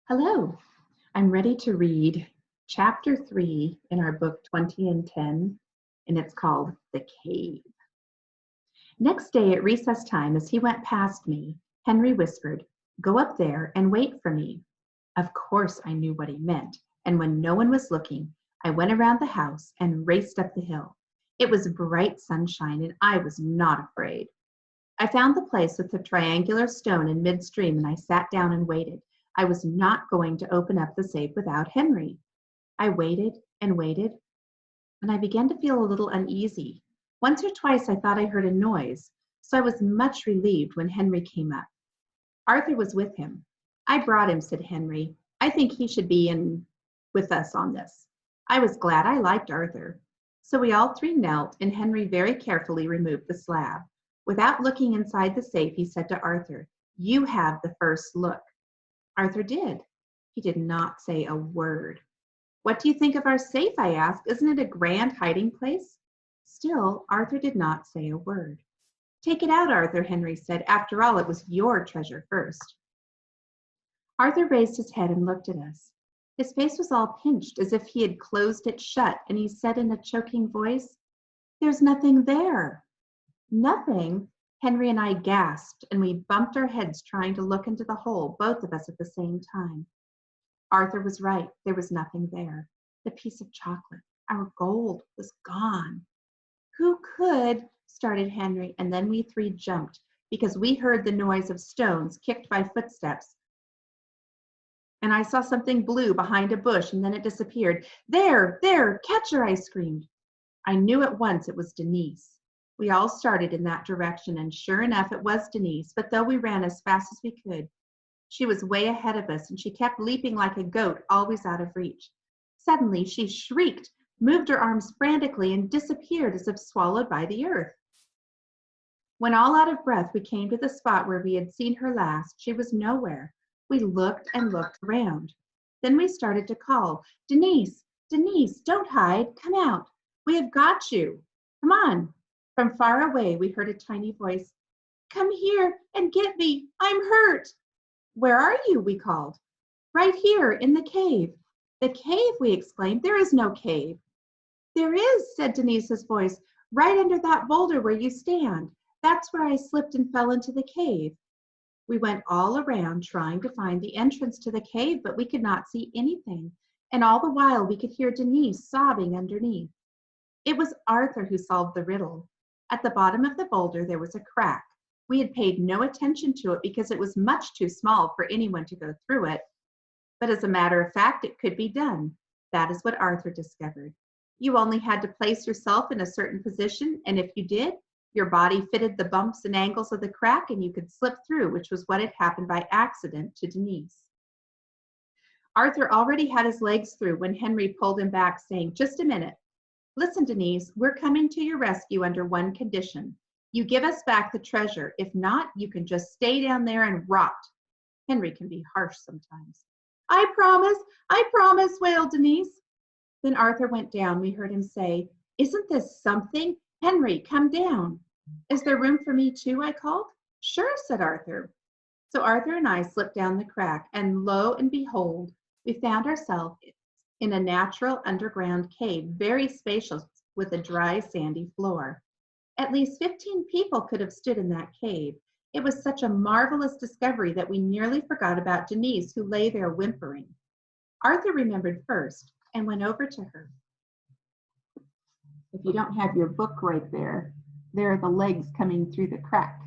Hello, I'm ready to read chapter 3 in our book 20 and 10, and it's called The Cave. Next day at recess time, as he went past me, Henry whispered, "Go up there and wait for me." Of course, I knew what he meant, and when no one was looking, I went around the house and raced up the hill. It was bright sunshine, and I was not afraid. I found the place with the triangular stone in midstream, and I sat down and waited. I was not going to open up the safe without Henry. I waited and waited, and I began to feel a little uneasy. Once or twice I thought I heard a noise, so I was much relieved when Henry came up. Arthur was with him. "I brought him," said Henry. "I think he should be in with us on this." I was glad. I liked Arthur. So we all three knelt, and Henry very carefully removed the slab. Without looking inside the safe, he said to Arthur, "You have the first look." Arthur did. He did not say a word. "What do you think of our safe?" I asked. "Isn't it a grand hiding place?" Still, Arthur did not say a word. "Take it out, Arthur," Henry said. "After all, it was your treasure first." Arthur raised his head and looked at us. His face was all pinched, as if he had closed it shut, and he said in a choking voice, "There's nothing there." "Nothing?" Henry and I gasped, and we bumped our heads trying to look into the hole, both of us at the same time. Arthur was right. There was nothing there. The piece of chocolate, our gold, was gone. "Who could," started Henry, and then we three jumped because we heard the noise of stones kicked by footsteps, and I saw something blue behind a bush, and then it disappeared. "There, there, catch her," I screamed. I knew at once it was Denise. We all started in that direction, and sure enough, it was Denise, but though we ran as fast as we could, she was way ahead of us, and she kept leaping like a goat, always out of reach. Suddenly, she shrieked, moved her arms frantically, and disappeared as if swallowed by the earth. When all out of breath, we came to the spot where we had seen her last. She was nowhere. We looked and looked around. Then we started to call, "Denise, Denise, don't hide, come out. We have got you. Come on." From far away, we heard a tiny voice, "Come here and get me. I'm hurt." "Where are you?" we called. "Right here in the cave." "The cave?" we exclaimed. "There is no cave." "There is," said Denise's voice, "right under that boulder where you stand. That's where I slipped and fell into the cave." We went all around trying to find the entrance to the cave, but we could not see anything. And all the while we could hear Denise sobbing underneath. It was Arthur who solved the riddle. At the bottom of the boulder there was a crack. We had paid no attention to it because it was much too small for anyone to go through it. But as a matter of fact, it could be done. That is what Arthur discovered. You only had to place yourself in a certain position, and if you did, your body fitted the bumps and angles of the crack and you could slip through, which was what had happened by accident to Denise. Arthur already had his legs through when Henry pulled him back, saying, "Just a minute. Listen, Denise, we're coming to your rescue under one condition. You give us back the treasure. If not, you can just stay down there and rot." Henry can be harsh sometimes. I promise," wailed Denise. Then Arthur went down. We heard him say, "Isn't this something? Henry, come down." "Is there room for me too?" I called. "Sure," said Arthur. So Arthur and I slipped down the crack, and lo and behold, we found ourselves in a natural underground cave, very spacious, with a dry, sandy floor. At least 15 people could have stood in that cave. It was such a marvelous discovery that we nearly forgot about Denise, who lay there whimpering. Arthur remembered first and went over to her. If you don't have your book right there, there are the legs coming through the crack.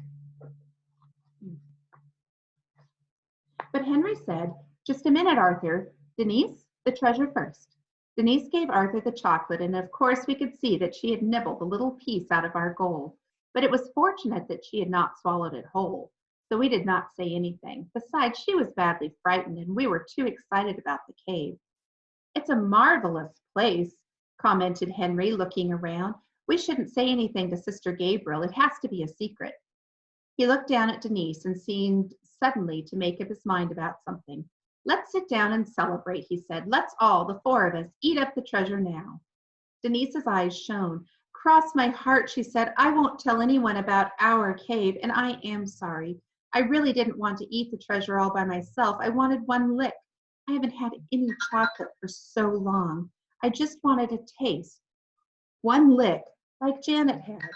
But Henry said, "Just a minute, Arthur. Denise, the treasure first." Denise gave Arthur the chocolate, and of course we could see that she had nibbled a little piece out of our gold. But it was fortunate that she had not swallowed it whole, so we did not say anything. Besides, she was badly frightened, and we were too excited about the cave. "It's a marvelous place," commented Henry, looking around. "We shouldn't say anything to Sister Gabriel. It has to be a secret." He looked down at Denise and seemed suddenly to make up his mind about something. "Let's sit down and celebrate," he said. "Let's all, the four of us, eat up the treasure now." Denise's eyes shone. "Cross my heart," she said. "I won't tell anyone about our cave, and I am sorry. I really didn't want to eat the treasure all by myself. I wanted one lick. I haven't had any chocolate for so long. I just wanted a taste. One lick, like Janet had.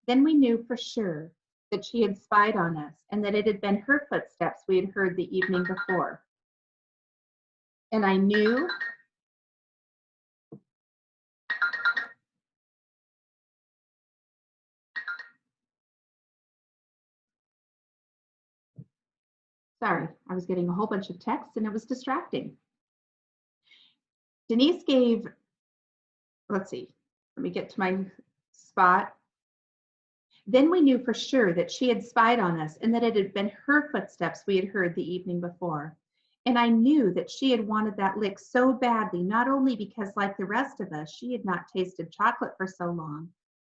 Then we knew for sure that she had spied on us and that it had been her footsteps we had heard the evening before. And I knew sorry, I was getting a whole bunch of texts and it was distracting. Denise gave, let's see, let me get to my spot. Then we knew for sure that she had spied on us and that it had been her footsteps we had heard the evening before. And I knew that she had wanted that lick so badly, not only because, like the rest of us, she had not tasted chocolate for so long,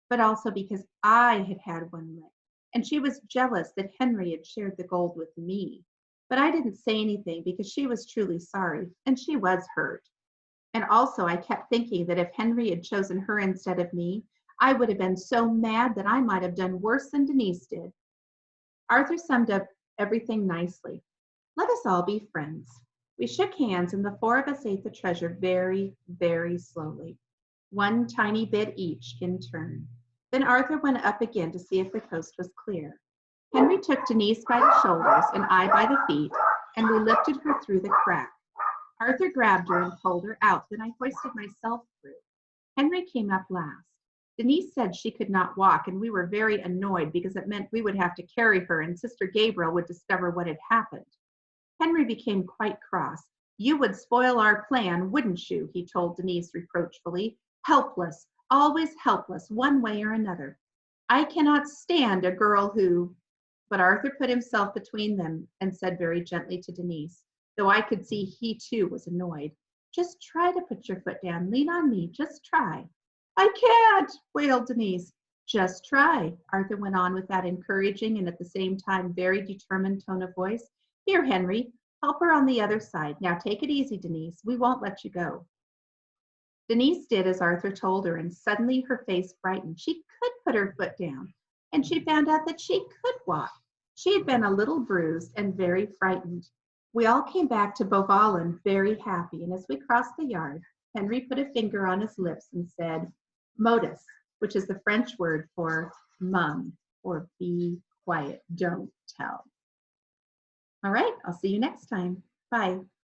but also because I had had one lick. And she was jealous that Henry had shared the gold with me. But I didn't say anything because she was truly sorry, and she was hurt. And also, I kept thinking that if Henry had chosen her instead of me, I would have been so mad that I might have done worse than Denise did. Arthur summed up everything nicely. Let us all be friends. We shook hands, and the four of us ate the treasure very, very slowly, one tiny bit each in turn. Then Arthur went up again to see if the coast was clear. Henry took Denise by the shoulders and I by the feet, and we lifted her through the crack. Arthur grabbed her and pulled her out, then I hoisted myself through. Henry came up last. Denise said she could not walk, and we were very annoyed because it meant we would have to carry her and Sister Gabriel would discover what had happened. Henry became quite cross. You would spoil our plan, wouldn't you? He told Denise reproachfully. Helpless, always helpless, one way or another. I cannot stand a girl who... But Arthur put himself between them and said very gently to Denise, though I could see he too was annoyed, just try to put your foot down. Lean on me. Just try. I can't, wailed Denise. Just try, Arthur went on with that encouraging and at the same time very determined tone of voice. Here, Henry, help her on the other side. Now take it easy, Denise. We won't let you go. Denise did as Arthur told her, and suddenly her face brightened. She could put her foot down, and she found out that she could walk. She had been a little bruised and very frightened. We all came back to Beauvalin very happy, and as we crossed the yard, Henry put a finger on his lips and said, modus, which is the French word for mum, or be quiet, don't tell. All right, I'll see you next time. Bye.